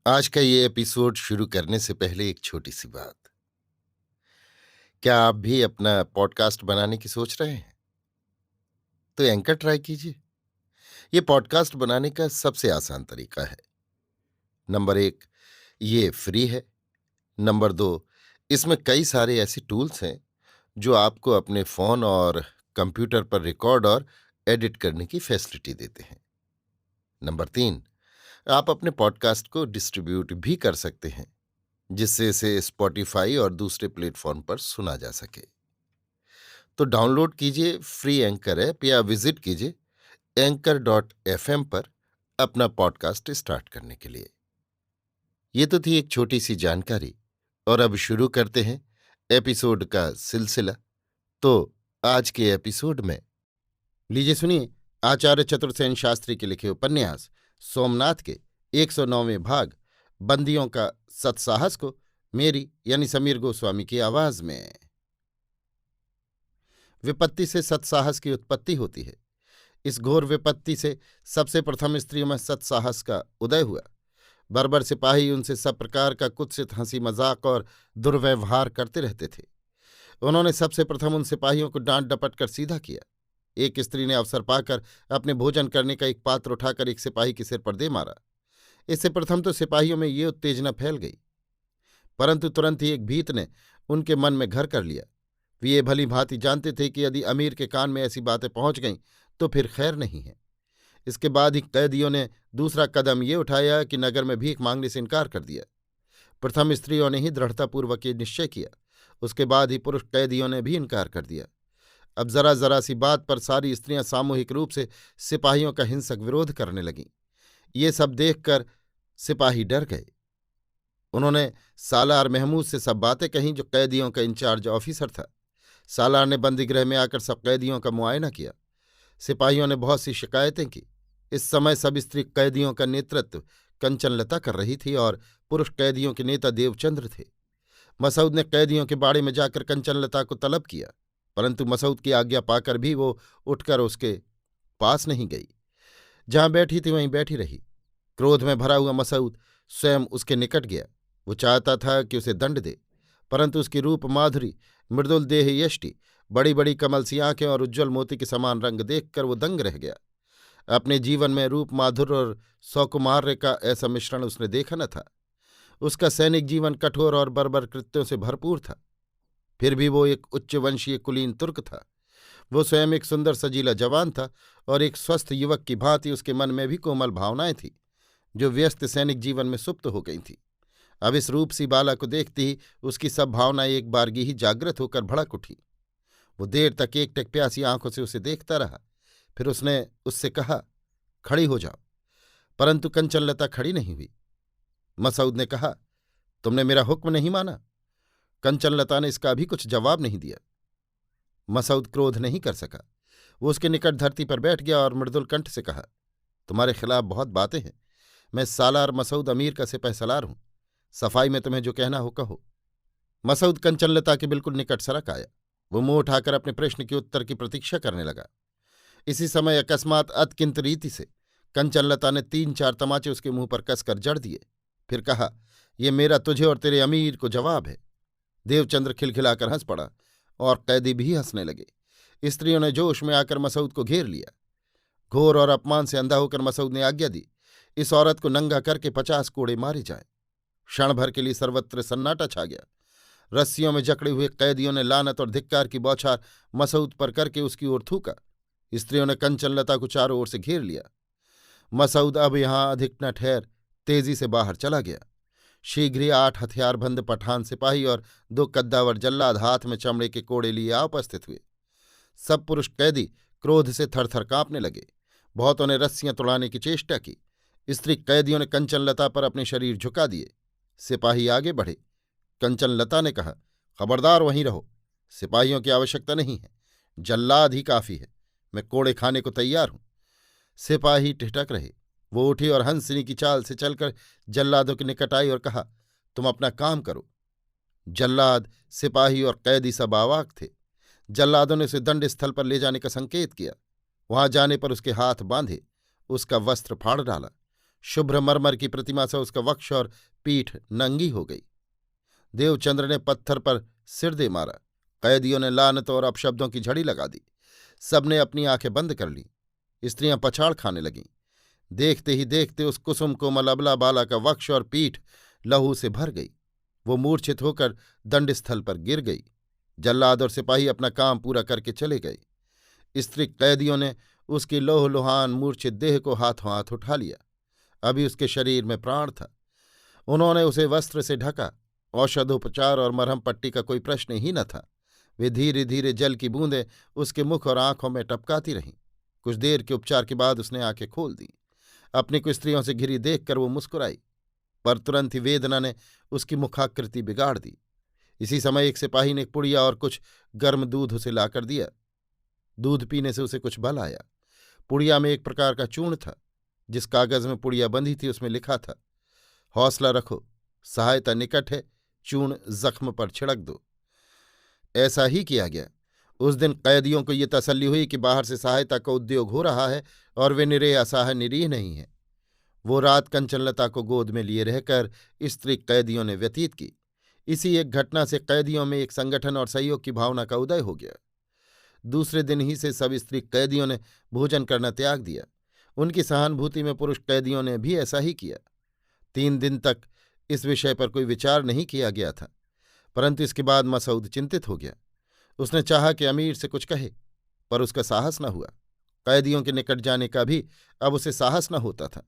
आज का ये एपिसोड शुरू करने से पहले एक छोटी सी बात। क्या आप भी अपना पॉडकास्ट बनाने की सोच रहे हैं? तो एंकर ट्राई कीजिए। ये पॉडकास्ट बनाने का सबसे आसान तरीका है। नंबर 1, ये फ्री है। नंबर 2, इसमें कई सारे ऐसे टूल्स हैं जो आपको अपने फ़ोन और कंप्यूटर पर रिकॉर्ड और एडिट करने की फैसिलिटी देते हैं। नंबर 3, आप अपने पॉडकास्ट को डिस्ट्रीब्यूट भी कर सकते हैं, जिससे इसे स्पॉटिफाई और दूसरे प्लेटफॉर्म पर सुना जा सके। तो डाउनलोड कीजिए फ्री एंकर ऐप या विजिट कीजिए anchor.fm पर अपना पॉडकास्ट स्टार्ट करने के लिए। ये तो थी एक छोटी सी जानकारी, और अब शुरू करते हैं एपिसोड का सिलसिला। तो आज के एपिसोड में लीजिए सुनिए आचार्य चतुर्सेन शास्त्री के लिखे उपन्यास सोमनाथ के 109वें भाग बंदियों का सत्साहस को मेरी यानी समीर गोस्वामी की आवाज में। विपत्ति से सत्साहस की उत्पत्ति होती है। इस घोर विपत्ति से सबसे प्रथम स्त्रियों में सत्साहस का उदय हुआ। बर्बर सिपाही उनसे सब प्रकार का कुत्सित हंसी मजाक और दुर्व्यवहार करते रहते थे। उन्होंने सबसे प्रथम उन सिपाहियों को डांट डपट कर सीधा किया। एक स्त्री ने अवसर पाकर अपने भोजन करने का एक पात्र उठाकर एक सिपाही के सिर पर दे मारा। इससे प्रथम तो सिपाहियों में ये उत्तेजना फैल गई, परंतु तुरंत ही एक भीत ने उनके मन में घर कर लिया। वे ये भली भांति जानते थे कि यदि अमीर के कान में ऐसी बातें पहुंच गईं तो फिर खैर नहीं है। इसके बाद ही कैदियों ने दूसरा कदम ये उठाया कि नगर में भीख मांगने से इनकार कर दिया। प्रथम स्त्रियों ने ही दृढ़तापूर्वक ये निश्चय किया, उसके बाद ही पुरुष कैदियों ने भी इनकार कर दिया। अब जरा जरा सी बात पर सारी स्त्रियां सामूहिक रूप से सिपाहियों का हिंसक विरोध करने लगीं। ये सब देखकर सिपाही डर गए। उन्होंने सालार महमूद से सब बातें कहीं, जो कैदियों का इंचार्ज ऑफिसर था। सालार ने बंदीगृह में आकर सब कैदियों का मुआयना किया। सिपाहियों ने बहुत सी शिकायतें की। इस समय सब स्त्री कैदियों का नेतृत्व कंचनलता कर रही थी और पुरुष कैदियों के नेता देवचंद्र थे। मसऊद ने कैदियों के बाड़े में जाकर कंचनलता को तलब किया, परंतु मसऊद की आज्ञा पाकर भी वो उठकर उसके पास नहीं गई। जहां बैठी थी वहीं बैठी रही। क्रोध में भरा हुआ मसऊद स्वयं उसके निकट गया। वो चाहता था कि उसे दंड दे, परंतु उसकी रूप माधुरी, मृदुल देह यष्टि, बड़ी बड़ी कमल सी आंखें और उज्ज्वल मोती के समान रंग देखकर वो दंग रह गया। अपने जीवन में रूप माधुर्य और सौकुमार्य का ऐसा मिश्रण उसने देखा न था। उसका सैनिक जीवन कठोर और बर्बर कृत्यों से भरपूर था, फिर भी वो एक उच्च वंशीय कुलीन तुर्क था। वो स्वयं एक सुंदर सजीला जवान था और एक स्वस्थ युवक की भांति उसके मन में भी कोमल भावनाएं थीं, जो व्यस्त सैनिक जीवन में सुप्त हो गई थीं। अब इस रूप सी बाला को देखते ही उसकी सब भावनाएं एक बारगी ही जागृत होकर भड़क उठी। वो देर तक एकटक प्यासी आंखों से उसे देखता रहा। फिर उसने उससे कहा, खड़ी हो जाओ। परंतु कंचनलता खड़ी नहीं हुई। मसऊद ने कहा, तुमने मेरा हुक्म नहीं माना। कंचनलता ने इसका भी कुछ जवाब नहीं दिया। मसऊद क्रोध नहीं कर सका। वो उसके निकट धरती पर बैठ गया और मृदुल कंठ से कहा, तुम्हारे खिलाफ बहुत बातें हैं। मैं सालार मसऊद अमीर का सिपहसालार हूं। सफाई में तुम्हें जो कहना हो कहो। मसऊद कंचनलता के बिल्कुल निकट सरक आया। वो मुंह उठाकर अपने प्रश्न के उत्तर की प्रतीक्षा करने लगा। इसी समय अकस्मात अत्यंत रीति से कंचनलता ने 3-4 तमाचे उसके मुंह पर कसकर जड़ दिए। फिर कहा, ये मेरा तुझे और तेरे अमीर को जवाब है। देवचंद्र खिलखिलाकर हंस पड़ा और कैदी भी हंसने लगे। स्त्रियों ने जोश में आकर मसऊद को घेर लिया। घोर और अपमान से अंधा होकर मसऊद ने आज्ञा दी, इस औरत को नंगा करके 50 कोड़े मारे जाएं। क्षण भर के लिए सर्वत्र सन्नाटा छा गया। रस्सियों में जकड़े हुए कैदियों ने लानत और धिक्कार की बौछार मसऊद पर करके उसकी ओर थूका। स्त्रियों ने कंचनलता को चारों ओर से घेर लिया। मसऊद अब यहां अधिक न ठहर तेजी से बाहर चला गया। शीघ्र ही 8 हथियारबंद पठान सिपाही और 2 कद्दावर जल्लाद हाथ में चमड़े के कोड़े लिए आ उपस्थित हुए। सब पुरुष कैदी क्रोध से थरथर कांपने लगे। बहुतों ने रस्सियां तोड़ाने की चेष्टा की। स्त्री कैदियों ने कंचनलता पर अपने शरीर झुका दिए। सिपाही आगे बढ़े। कंचनलता ने कहा, खबरदार वहीं रहो। सिपाहियों की आवश्यकता नहीं है, जल्लाद ही काफी है। मैं कोड़े खाने को तैयार हूं। सिपाही ठिठक रहे। वो उठी और हंसनी की चाल से चलकर जल्लादों के निकट आई और कहा, तुम अपना काम करो। जल्लाद, सिपाही और कैदी सब अवाक थे। जल्लादों ने उसे दंड स्थल पर ले जाने का संकेत किया। वहां जाने पर उसके हाथ बांधे, उसका वस्त्र फाड़ डाला, शुभ्र मरमर की प्रतिमा से उसका वक्ष और पीठ नंगी हो गई। देवचंद्र ने पत्थर पर सिर दे मारा। कैदियों ने लानत और अपशब्दों की झड़ी लगा दी। सबने अपनी आंखें बंद कर लीं। स्त्रियां पछाड़ खाने लगीं। देखते ही देखते उस कुसुम कोमल अबला बाला का वक्ष और पीठ लहू से भर गई। वो मूर्छित होकर दंडस्थल पर गिर गई। जल्लाद और सिपाही अपना काम पूरा करके चले गए। स्त्री कैदियों ने उसकी लोहलुहान मूर्छित देह को हाथों हाथ उठा लिया। अभी उसके शरीर में प्राण था। उन्होंने उसे वस्त्र से ढका। औषधोपचार और मरहम पट्टी का कोई प्रश्न ही न था। वे धीरे धीरे जल की बूंदें उसके मुख और आंखों में टपकाती रहीं। कुछ देर के उपचार के बाद उसने आंखें खोल दी। अपनी कुछ स्त्रियों से घिरी देखकर वो मुस्कुराई, पर तुरंत ही वेदना ने उसकी मुखाकृति बिगाड़ दी। इसी समय एक सिपाही ने एक पुड़िया और कुछ गर्म दूध उसे लाकर दिया। दूध पीने से उसे कुछ बल आया। पुड़िया में एक प्रकार का चूर्ण था। जिस कागज में पुड़िया बंधी थी उसमें लिखा था, हौसला रखो, सहायता निकट है, चूर्ण जख्म पर छिड़क दो। ऐसा ही किया गया। उस दिन कैदियों को ये तसल्ली हुई कि बाहर से सहायता का उद्योग हो रहा है और वे निरे असहाय निरीह नहीं हैं। वो रात कंचनलता को गोद में लिए रहकर स्त्री कैदियों ने व्यतीत की। इसी एक घटना से कैदियों में एक संगठन और सहयोग की भावना का उदय हो गया। दूसरे दिन ही से सब स्त्री कैदियों ने भोजन करना त्याग दिया। उनकी सहानुभूति में पुरुष कैदियों ने भी ऐसा ही किया। 3 दिन तक इस विषय पर कोई विचार नहीं किया गया था, परंतु इसके बाद मसूद चिंतित हो गया। उसने चाहा कि अमीर से कुछ कहे, पर उसका साहस न हुआ। कैदियों के निकट जाने का भी अब उसे साहस न होता था।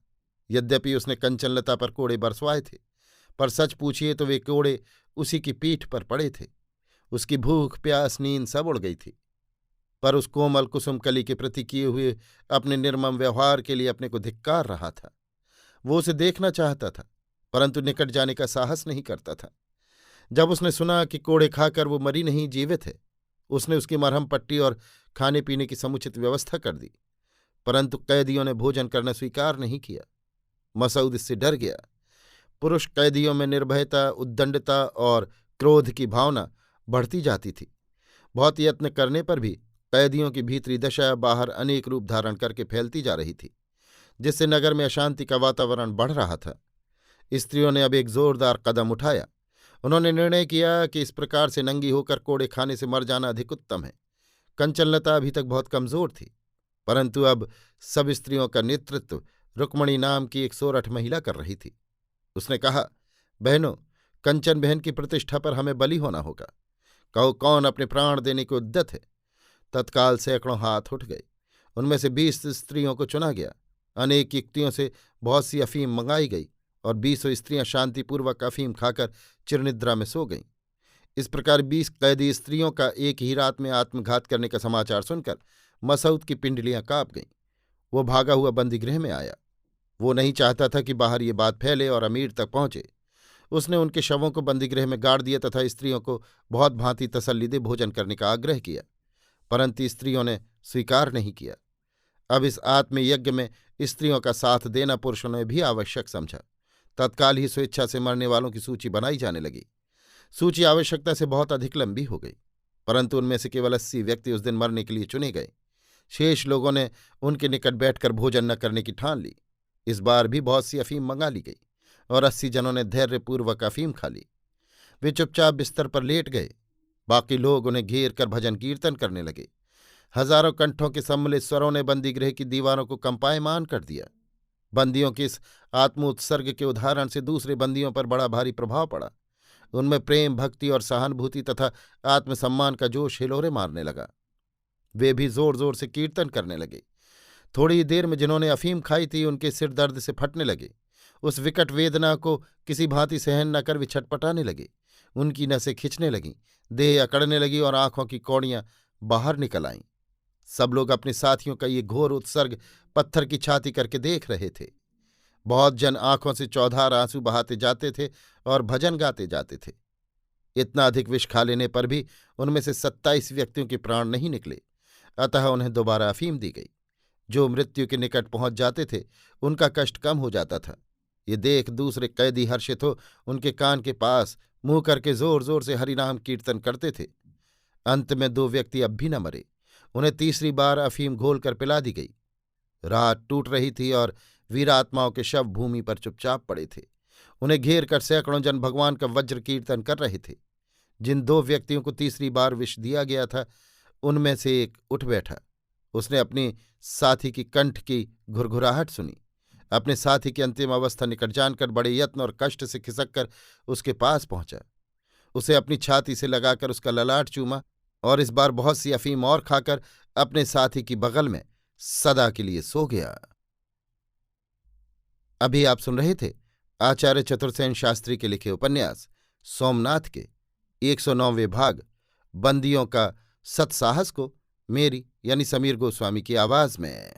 यद्यपि उसने कंचनलता पर कोड़े बरसवाए थे, पर सच पूछिए तो वे कोड़े उसी की पीठ पर पड़े थे। उसकी भूख, प्यास, नींद सब उड़ गई थी, पर उस कोमल कुसुम कली के प्रति किए हुए अपने निर्मम व्यवहार के लिए अपने को धिक्कार रहा था। वो उसे देखना चाहता था, परंतु निकट जाने का साहस नहीं करता था। जब उसने सुना कि कोड़े खाकर वो मरी नहीं, जीवित है, उसने उसकी मरहम पट्टी और खाने पीने की समुचित व्यवस्था कर दी। परंतु कैदियों ने भोजन करना स्वीकार नहीं किया। मसूद इससे डर गया। पुरुष कैदियों में निर्भयता, उद्दंडता और क्रोध की भावना बढ़ती जाती थी। बहुत यत्न करने पर भी कैदियों की भीतरी दशा बाहर अनेक रूप धारण करके फैलती जा रही थी, जिससे नगर में अशांति का वातावरण बढ़ रहा था। स्त्रियों ने अब एक जोरदार कदम उठाया। उन्होंने निर्णय किया कि इस प्रकार से नंगी होकर कोड़े खाने से मर जाना अधिक उत्तम है। कंचनलता अभी तक बहुत कमजोर थी, परंतु अब सब स्त्रियों का नेतृत्व रुक्मणी नाम की एक सोरठ महिला कर रही थी। उसने कहा, बहनों, कंचन बहन की प्रतिष्ठा पर हमें बली होना होगा। कहो, कौन अपने प्राण देने को उद्यत है? तत्काल सैकड़ों हाथ उठ गए। उनमें से 20 स्त्रियों को चुना गया। अनेक युक्तियों से बहुत सी अफीम मंगाई गई और 20 स्त्रियां शांतिपूर्वक अफीम खाकर चिरनिद्रा में सो गईं। इस प्रकार 20 कैदी स्त्रियों का एक ही रात में आत्मघात करने का समाचार सुनकर मसूद की पिंडलियां कांप गईं। वो भागा हुआ बंदीगृह में आया। वो नहीं चाहता था कि बाहर ये बात फैले और अमीर तक पहुंचे। उसने उनके शवों को बंदीगृह में गाड़ दिया तथा स्त्रियों को बहुत भांति तसल्ली दे भोजन करने का आग्रह किया, परंतु स्त्रियों ने स्वीकार नहीं किया। अब इस आत्मयज्ञ में स्त्रियों का साथ देना पुरुषों ने भी आवश्यक समझा। तत्काल ही स्वेच्छा से मरने वालों की सूची बनाई जाने लगी। सूची आवश्यकता से बहुत अधिक लंबी हो गई, परंतु उनमें से केवल 80 व्यक्ति उस दिन मरने के लिए चुने गए। शेष लोगों ने उनके निकट बैठकर भोजन न करने की ठान ली। इस बार भी बहुत सी अफीम मंगा ली गई और 80 जनों ने धैर्यपूर्वक अफीम खा ली। वे चुपचाप बिस्तर पर लेट गए। बाकी लोग उन्हें घेर कर भजन कीर्तन करने लगे। हजारों कंठों के सम्मिलित स्वरों ने बंदीगृह की दीवारों को कंपायमान कर दिया। बंदियों के इस आत्मोत्सर्ग के उदाहरण से दूसरे बंदियों पर बड़ा भारी प्रभाव पड़ा। उनमें प्रेम, भक्ति और सहानुभूति तथा आत्मसम्मान का जोश हिलोरे मारने लगा। वे भी जोर जोर से कीर्तन करने लगे। थोड़ी ही देर में जिन्होंने अफीम खाई थी उनके सिर दर्द से फटने लगे। उस विकट वेदना को किसी भांति सहन न कर वे छटपटाने लगे। उनकी नसें खिंचने लगीं, देह अकड़ने लगी और आंखों की कौड़ियां बाहर निकल आईं। सब लोग अपने साथियों का ये घोर उत्सर्ग पत्थर की छाती करके देख रहे थे। बहुत जन आंखों से चौधार आंसू बहाते जाते थे और भजन गाते जाते थे। इतना अधिक विष खा लेने पर भी उनमें से 27 व्यक्तियों के प्राण नहीं निकले, अतः उन्हें दोबारा अफीम दी गई। जो मृत्यु के निकट पहुंच जाते थे उनका कष्ट कम हो जाता था। ये देख दूसरे कैदी हर्षित हो उनके कान के पास मुंह करके जोर जोर से हरिनाम कीर्तन करते थे। अंत में 2 व्यक्ति अब भी न मरे। उन्हें तीसरी बार अफीम घोल कर पिला दी गई। रात टूट रही थी और वीरात्माओं के शव भूमि पर चुपचाप पड़े थे। उन्हें घेर कर सैकड़ों जन भगवान का वज्र कीर्तन कर रहे थे। जिन 2 व्यक्तियों को तीसरी बार विष दिया गया था, उनमें से एक उठ बैठा। उसने अपनी साथी की कंठ की घुरघुराहट सुनी। अपने साथी की अंतिम अवस्था निकट जानकर बड़े यत्न और कष्ट से खिसक कर उसके पास पहुंचा। उसे अपनी छाती से लगाकर उसका ललाट चूमा और इस बार बहुत सी अफीम और खाकर अपने साथी की बगल में सदा के लिए सो गया। अभी आप सुन रहे थे आचार्य चतुर्सेन शास्त्री के लिखे उपन्यास सोमनाथ के 109वें भाग बंदियों का सत्साहस को मेरी यानी समीर गोस्वामी की आवाज में।